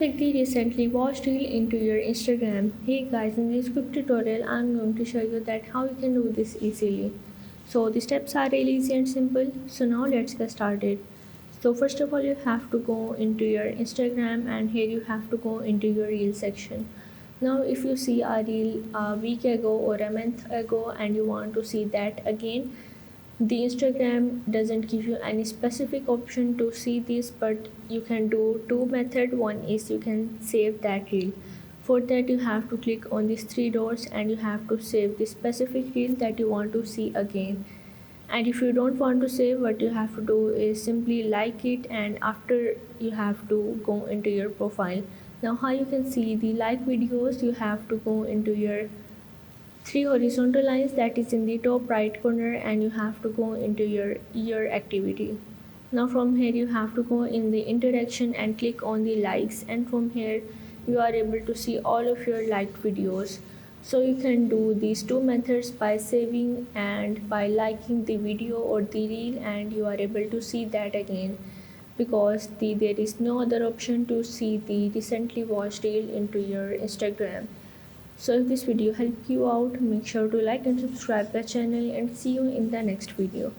Take the recently watched reel into your Instagram. Hey guys, in this quick tutorial I'm going to show you that how you can do this easily. So the steps are really easy and simple. So now let's get started. So first of all you have to go into your Instagram and here you have to go into your reel section. Now if you see a reel a week ago or a month ago and you want to see that again, the Instagram doesn't give you any specific option to see this, but you can do two method. One is you can save that reel. For that you have to click on these three dots and you have to save the specific reel that you want to see again. And if you don't want to save, what you have to do is simply like it, and after you have to go into your profile. Now how you can see the like videos, you have to go into your three horizontal lines that is in the top right corner and you have to go into your year activity. Now from here you have to go in the interaction and click on the likes, and from here you are able to see all of your liked videos. So you can do these two methods by saving and by liking the video or the reel, and you are able to see that again because there is no other option to see the recently watched reel into your Instagram. So if this video helped you out, make sure to like and subscribe the channel, and see you in the next video.